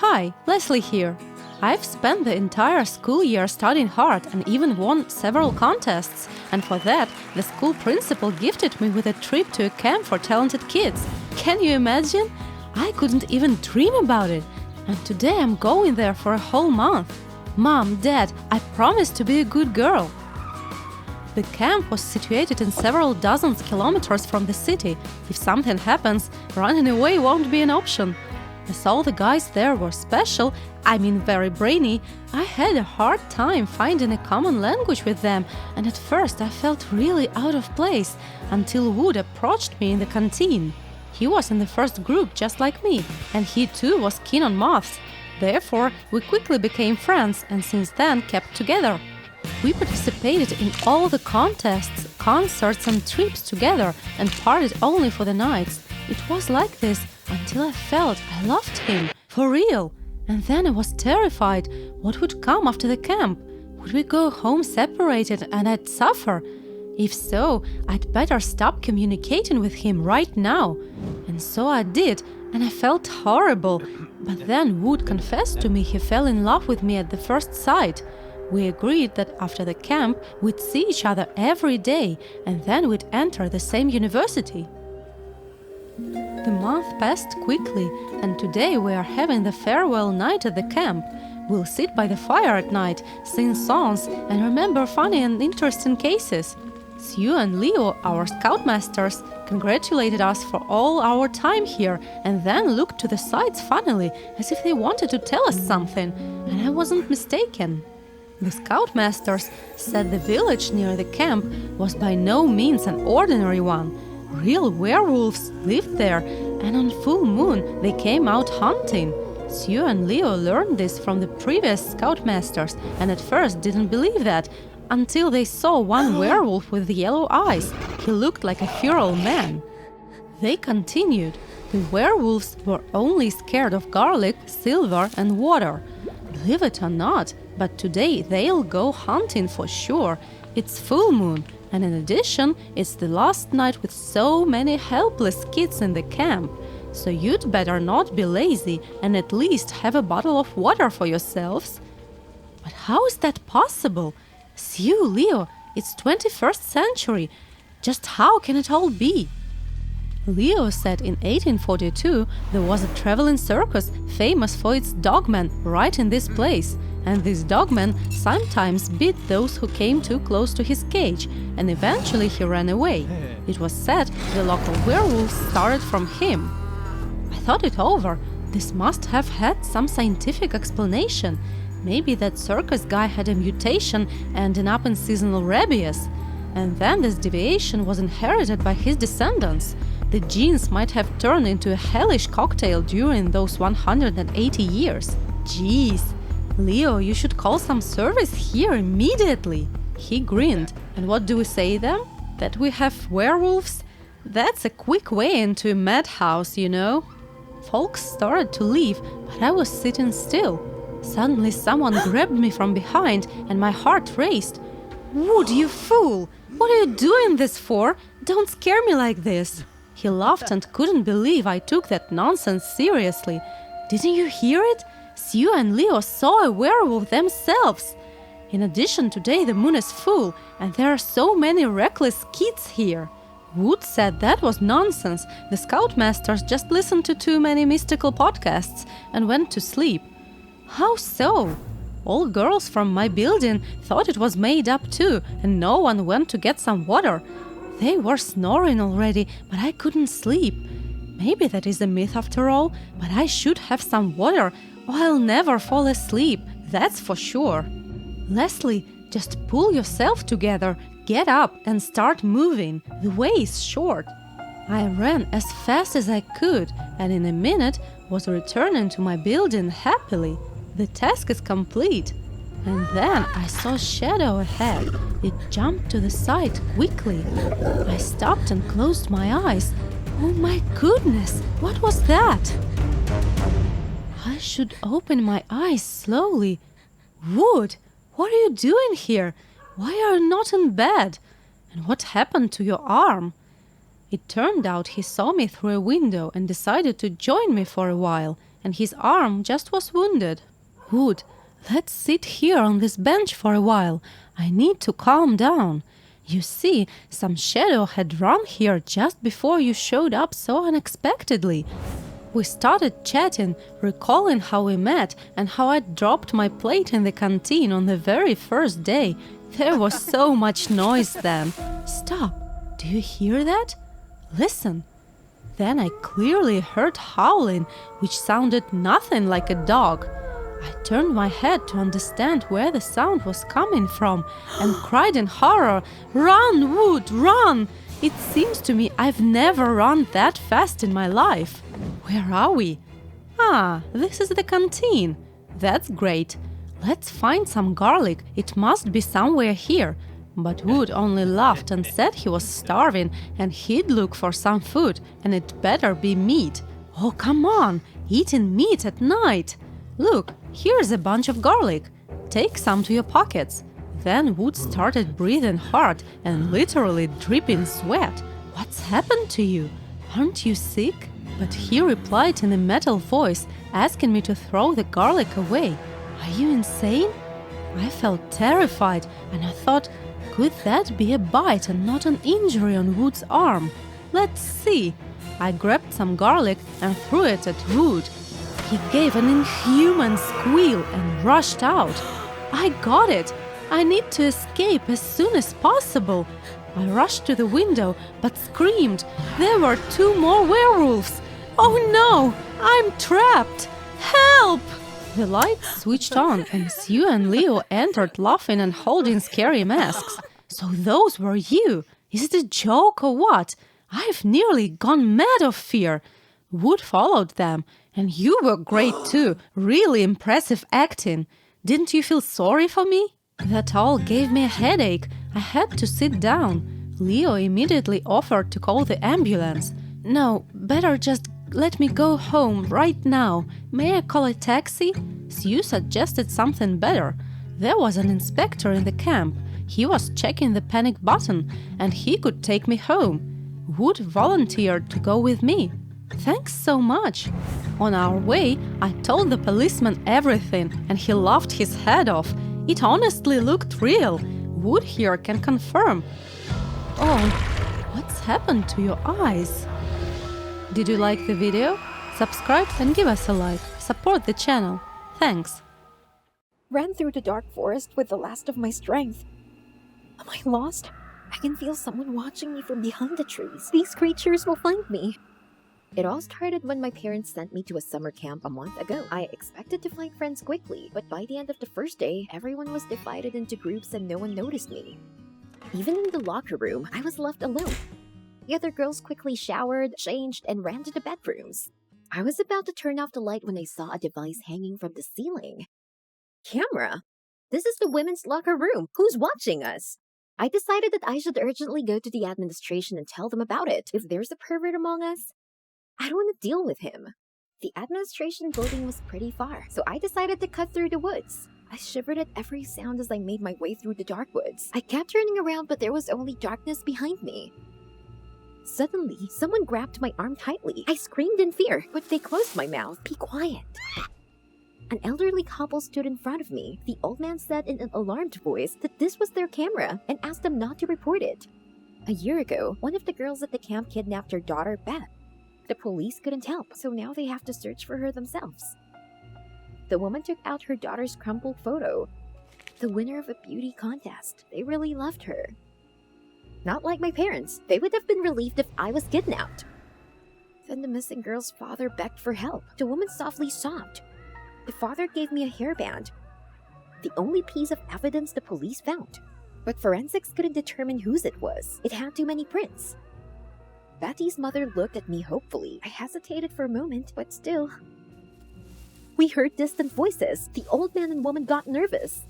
Hi, Lesley here. I've spent the entire school year studying hard and even won several contests, and for that, the school principal gifted me with a trip to a camp for talented kids. Can you imagine? I couldn't even dream about it, and today I'm going there for a whole month. Mom, Dad, I promise to be a good girl. The camp was situated in several dozens kilometers from the city. If something happens, running away won't be an option. As all the guys there were special, very brainy, I had a hard time finding a common language with them, and at first I felt really out of place until Wood approached me in the canteen. He was in the first group just like me, and he too was keen on maths. Therefore, we quickly became friends and since then kept together. We participated in all the contests, concerts and trips together and partied only for the nights. It was like this until I felt I loved him, for real. And then I was terrified. What would come after the camp? Would we go home separated and I'd suffer? If so, I'd better stop communicating with him right now. And so I did, and I felt horrible. But then Wood confessed to me he fell in love with me at the first sight. We agreed that after the camp, we'd see each other every day, and then we'd enter the same university. The month passed quickly, and today we are having the farewell night at the camp. We'll sit by the fire at night, sing songs, and remember funny and interesting cases. Sue and Leo, our scoutmasters, congratulated us for all our time here, and then looked to the sides funnily, as if they wanted to tell us something, and I wasn't mistaken. The scoutmasters said the village near the camp was by no means an ordinary one. Real werewolves lived there, and on full moon they came out hunting. Sue and Leo learned this from the previous scoutmasters, and at first didn't believe that, until they saw one werewolf with yellow eyes. He looked like a feral man. They continued. The werewolves were only scared of garlic, silver and water. Believe it or not, but today they'll go hunting for sure. It's full moon, and in addition, it's the last night with so many helpless kids in the camp. So you'd better not be lazy and at least have a bottle of water for yourselves. But how is that possible? Sue, Leo, it's 21st century. Just how can it all be? Leo said in 1842 there was a traveling circus famous for its dogmen right in this place, and this dogman sometimes bit those who came too close to his cage, and eventually he ran away. It was said the local werewolves started from him. I thought it over. This must have had some scientific explanation. Maybe that circus guy had a mutation ending up in seasonal rabies, and then this deviation was inherited by his descendants. The genes might have turned into a hellish cocktail during those 180 years. Jeez. Leo, you should call some service here immediately. He grinned. And what do we say then? That we have werewolves? That's a quick way into a madhouse, you know. Folks started to leave, but I was sitting still. Suddenly someone grabbed me from behind and my heart raced. Wood, you fool! What are you doing this for? Don't scare me like this. He laughed and couldn't believe I took that nonsense seriously. Didn't you hear it? Sue and Leo saw a werewolf themselves. In addition, today the moon is full, and there are so many reckless kids here. Wood said that was nonsense. The scoutmasters just listened to too many mystical podcasts and went to sleep. How so? All girls from my building thought it was made up too, and no one went to get some water. They were snoring already, but I couldn't sleep. Maybe that is a myth after all, but I should have some water, or I'll never fall asleep, that's for sure. Lesley, just pull yourself together, get up and start moving. The way is short. I ran as fast as I could, and in a minute was returning to my building happily. The task is complete. And then I saw a shadow ahead. It jumped to the side quickly. I stopped and closed my eyes. Oh my goodness, what was that? I should open my eyes slowly. Wood, what are you doing here? Why are you not in bed? And what happened to your arm? It turned out he saw me through a window and decided to join me for a while. and his arm just was wounded. Wood, let's sit here on this bench for a while. I need to calm down. You see, some shadow had run here just before you showed up so unexpectedly. We started chatting, recalling how we met and how I dropped my plate in the canteen on the very first day. There was so much noise then. Stop! Do you hear that? Listen. Then I clearly heard howling, which sounded nothing like a dog. I turned my head to understand where the sound was coming from and cried in horror, "Run, Wood, run!" It seems to me I've never run that fast in my life. Where are we? Ah, this is the canteen. That's great. Let's find some garlic. It must be somewhere here. But Wood only laughed and said he was starving and he'd look for some food, and it better be meat. Oh, come on, eating meat at night. Look, here's a bunch of garlic. Take some to your pockets. Then Wood started breathing hard and literally dripping sweat. What's happened to you? Aren't you sick? But he replied in a metal voice, asking me to throw the garlic away. Are you insane? I felt terrified and I thought, could that be a bite and not an injury on Wood's arm? Let's see. I grabbed some garlic and threw it at Wood. He gave an inhuman squeal and rushed out. I got it. I need to escape as soon as possible. I rushed to the window, but screamed. There were 2 more werewolves. Oh no, I'm trapped. Help! The lights switched on and Sue and Leo entered laughing and holding scary masks. So those were you. Is it a joke or what? I've nearly gone mad of fear. Wood followed them. And you were great too. Really impressive acting. Didn't you feel sorry for me? That all gave me a headache. I had to sit down. Leo immediately offered to call the ambulance. No, better just let me go home right now. May I call a taxi? Sue suggested something better. There was an inspector in the camp. He was checking the panic button, and he could take me home. Wood volunteered to go with me. Thanks so much. On our way, I told the policeman everything, and he laughed his head off. It honestly looked real. Wood here can confirm. Oh, what's happened to your eyes? Did you like the video? Subscribe and give us a like. Support the channel. Thanks. Ran through the dark forest with the last of my strength. Am I lost? I can feel someone watching me from behind the trees. These creatures will find me. It all started when my parents sent me to a summer camp a month ago. I expected to find friends quickly, but by the end of the first day, everyone was divided into groups and no one noticed me. Even in the locker room, I was left alone. The other girls quickly showered, changed, and ran to the bedrooms. I was about to turn off the light when I saw a device hanging from the ceiling. Camera? This is the women's locker room. Who's watching us? I decided that I should urgently go to the administration and tell them about it. If there's a pervert among us, I don't want to deal with him. The administration building was pretty far, so I decided to cut through the woods. I shivered at every sound as I made my way through the dark woods. I kept turning around, but there was only darkness behind me. Suddenly, someone grabbed my arm tightly. I screamed in fear, but they closed my mouth. Be quiet. An elderly couple stood in front of me. The old man said in an alarmed voice that this was their camera and asked them not to report it. A year ago, one of the girls at the camp kidnapped her daughter, Beth. The police couldn't help, so now they have to search for her themselves. The woman took out her daughter's crumpled photo. The winner of a beauty contest. They really loved her. Not like my parents. They would have been relieved if I was kidnapped. Then the missing girl's father begged for help. The woman softly sobbed. The father gave me a hairband. The only piece of evidence the police found. But forensics couldn't determine whose it was. It had too many prints. Betty's mother looked at me hopefully. I hesitated for a moment, but still. We heard distant voices. The old man and woman got nervous.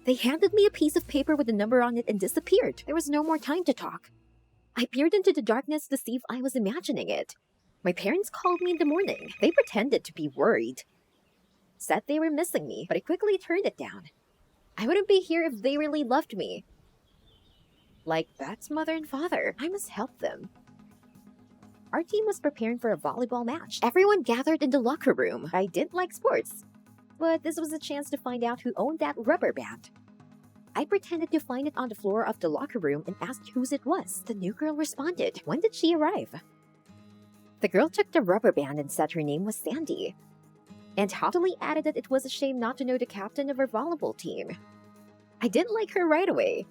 They handed me a piece of paper with a number on it and disappeared. There was no more time to talk. I peered into the darkness to see if I was imagining it. My parents called me in the morning. They pretended to be worried. Said they were missing me, but I quickly turned it down. I wouldn't be here if they really loved me. Like Beth's mother and father, I must help them. Our team was preparing for a volleyball match. Everyone gathered in the locker room. I didn't like sports, but this was a chance to find out who owned that rubber band. I pretended to find it on the floor of the locker room and asked whose it was. The new girl responded. When did she arrive? The girl took the rubber band and said her name was Sandy, and haughtily added that it was a shame not to know the captain of her volleyball team. I didn't like her right away.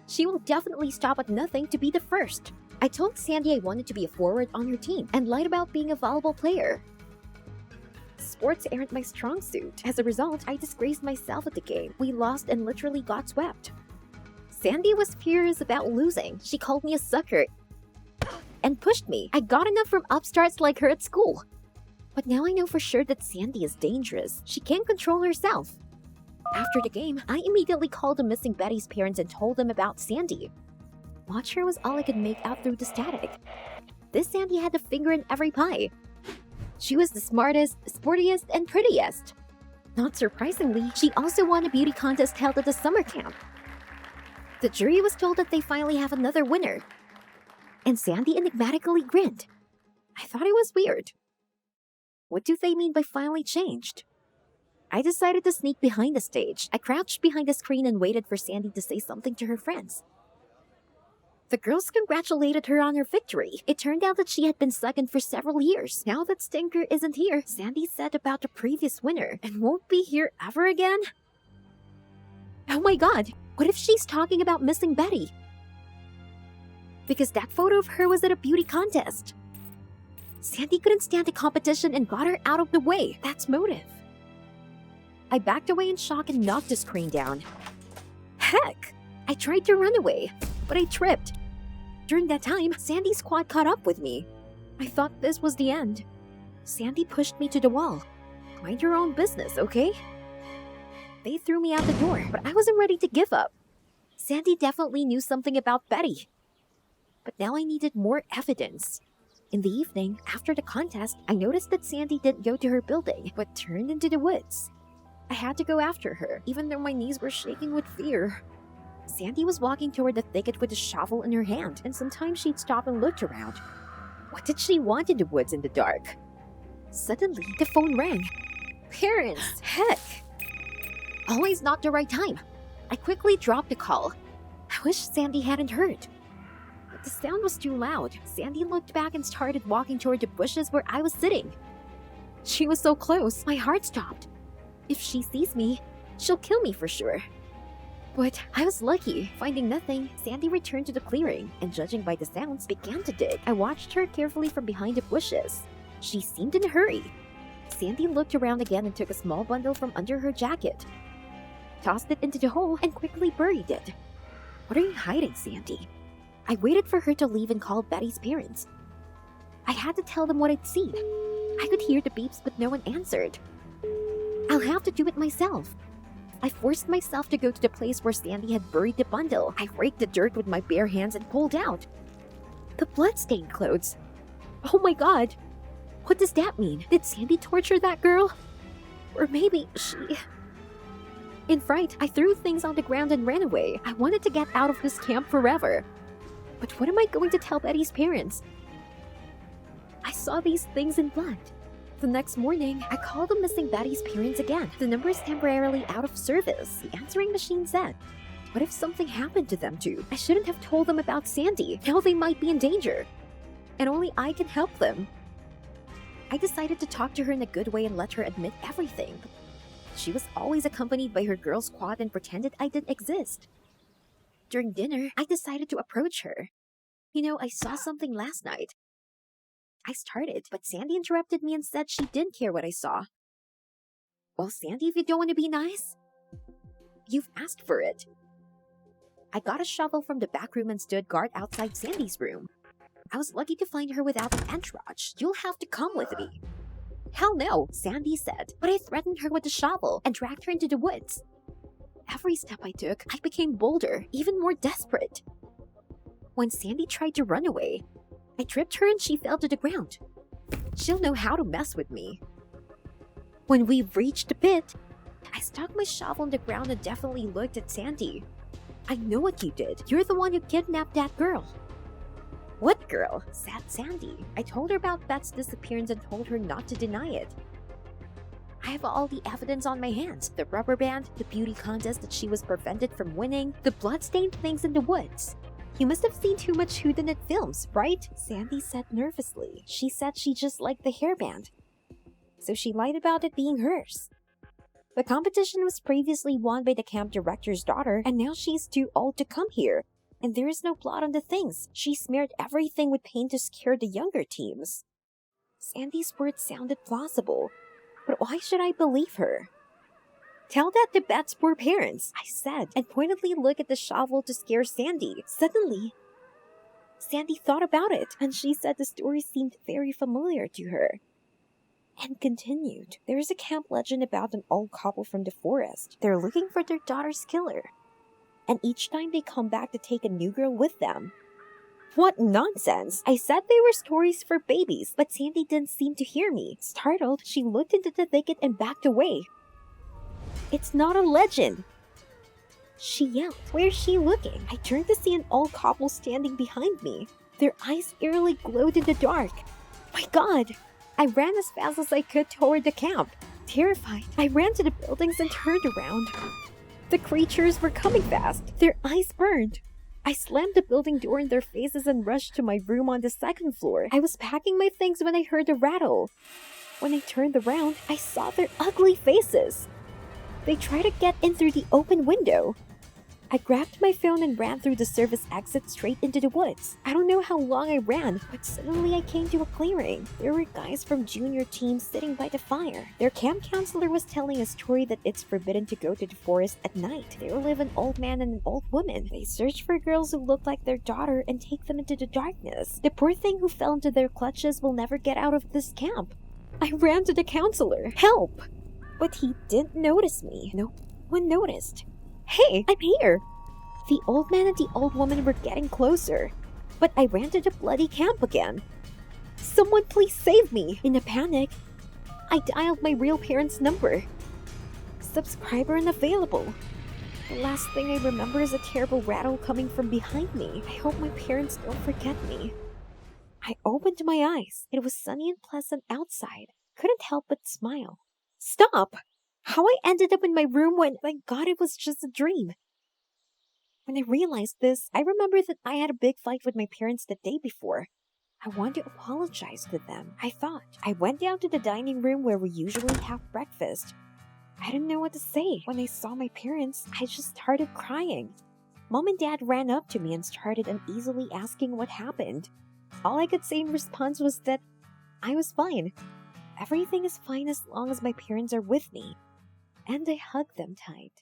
She will definitely stop at nothing to be the first. I told Sandy I wanted to be a forward on her team and lied about being a volleyball player. Sports aren't my strong suit. As a result, I disgraced myself at the game. We lost and literally got swept. Sandy was furious about losing. She called me a sucker and pushed me. I got enough from upstarts like her at school. But now I know for sure that Sandy is dangerous. She can't control herself. After the game, I immediately called the missing Betty's parents and told them about Sandy. Watch her was all I could make out through the static. This Sandy had a finger in every pie. She was the smartest, sportiest, and prettiest. Not surprisingly, she also won a beauty contest held at the summer camp. The jury was told that they finally have another winner. And Sandy enigmatically grinned. I thought it was weird. What do they mean by finally changed? I decided to sneak behind the stage. I crouched behind the screen and waited for Sandy to say something to her friends. The girls congratulated her on her victory. It turned out that she had been second for several years. Now that Stinker isn't here, Sandy said about the previous winner and won't be here ever again? Oh my god, what if she's talking about missing Betty? Because that photo of her was at a beauty contest. Sandy couldn't stand the competition and got her out of the way. That's motive. I backed away in shock and knocked the screen down. Heck! I tried to run away, but I tripped. During that time, Sandy's squad caught up with me. I thought this was the end. Sandy pushed me to the wall. Mind your own business, okay? They threw me out the door, but I wasn't ready to give up. Sandy definitely knew something about Betty. But now I needed more evidence. In the evening, after the contest, I noticed that Sandy didn't go to her building, but turned into the woods. I had to go after her, even though my knees were shaking with fear. Sandy was walking toward the thicket with a shovel in her hand, and sometimes she'd stop and look around. What did she want in the woods in the dark? Suddenly, the phone rang. Parents! Heck! Always not the right time. I quickly dropped the call. I wish Sandy hadn't heard. But the sound was too loud. Sandy looked back and started walking toward the bushes where I was sitting. She was so close, my heart stopped. If she sees me, she'll kill me for sure. But I was lucky. Finding nothing, Sandy returned to the clearing and, judging by the sounds, began to dig. I watched her carefully from behind the bushes. She seemed in a hurry. Sandy looked around again and took a small bundle from under her jacket, tossed it into the hole, and quickly buried it. What are you hiding, Sandy? I waited for her to leave and called Betty's parents. I had to tell them what I'd seen. I could hear the beeps, but no one answered. I'll have to do it myself. I forced myself to go to the place where Sandy had buried the bundle. I raked the dirt with my bare hands and pulled out the blood-stained clothes. Oh my god! What does that mean? Did Sandy torture that girl? Or maybe she... In fright, I threw things on the ground and ran away. I wanted to get out of this camp forever. But what am I going to tell Betty's parents? I saw these things in blood. The next morning, I called the missing Betty's parents again. The number is temporarily out of service. The answering machine said, what if something happened to them too? I shouldn't have told them about Sandy. Now they might be in danger. And only I can help them. I decided to talk to her in a good way and let her admit everything. She was always accompanied by her girl squad and pretended I didn't exist. During dinner, I decided to approach her. You know, I saw something last night. I started, but Sandy interrupted me and said she didn't care what I saw. Well, Sandy, if you don't want to be nice, you've asked for it. I got a shovel from the back room and stood guard outside Sandy's room. I was lucky to find her without an entourage. You'll have to come with me. Hell no, Sandy said, but I threatened her with the shovel and dragged her into the woods. Every step I took, I became bolder, even more desperate. When Sandy tried to run away, I tripped her and she fell to the ground. She'll know how to mess with me. When we reached the pit, I stuck my shovel in the ground and definitely looked at Sandy. I know what you did. You're the one who kidnapped that girl. What girl? Sad Sandy. I told her about Beth's disappearance and told her not to deny it. I have all the evidence on my hands. The rubber band, the beauty contest that she was prevented from winning, the bloodstained things in the woods. You must have seen too much whodunit films, right? Sandy said nervously. She said she just liked the hairband, so she lied about it being hers. The competition was previously won by the camp director's daughter, and now she's too old to come here. And there is no blood on the things. She smeared everything with paint to scare the younger teams. Sandy's words sounded plausible, but why should I believe her? Tell that to Beth's poor parents, I said, and pointedly looked at the shovel to scare Sandy. Suddenly, Sandy thought about it, and she said the story seemed very familiar to her. And continued, there is a camp legend about an old couple from the forest. They're looking for their daughter's killer, and each time they come back to take a new girl with them. What nonsense! I said they were stories for babies, but Sandy didn't seem to hear me. Startled, she looked into the thicket and backed away. It's not a legend, she yelled. Where's she looking? I turned to see an old couple standing behind me. Their eyes eerily glowed in the dark. My God! I ran as fast as I could toward the camp. Terrified, I ran to the buildings and turned around. The creatures were coming fast. Their eyes burned. I slammed the building door in their faces and rushed to my room on the second floor. I was packing my things when I heard a rattle. When I turned around, I saw their ugly faces. They tried to get in through the open window. I grabbed my phone and ran through the service exit straight into the woods. I don't know how long I ran, but suddenly I came to a clearing. There were guys from junior teams sitting by the fire. Their camp counselor was telling a story that it's forbidden to go to the forest at night. There live an old man and an old woman. They search for girls who look like their daughter and take them into the darkness. The poor thing who fell into their clutches will never get out of this camp. I ran to the counselor. Help! But he didn't notice me. No one noticed. Hey, I'm here! The old man and the old woman were getting closer, but I ran to the bloody camp again. Someone please save me! In a panic, I dialed my real parents' number. Subscriber unavailable. The last thing I remember is a terrible rattle coming from behind me. I hope my parents don't forget me. I opened my eyes. It was sunny and pleasant outside. Couldn't help but smile. Stop! How I ended up in my room when, thank God, it was just a dream. When I realized this, I remembered that I had a big fight with my parents the day before. I wanted to apologize to them, I thought. I went down to the dining room where we usually have breakfast. I didn't know what to say. When I saw my parents, I just started crying. Mom and Dad ran up to me and started uneasily asking what happened. All I could say in response was that I was fine. Everything is fine as long as my parents are with me. And I hugged them tight.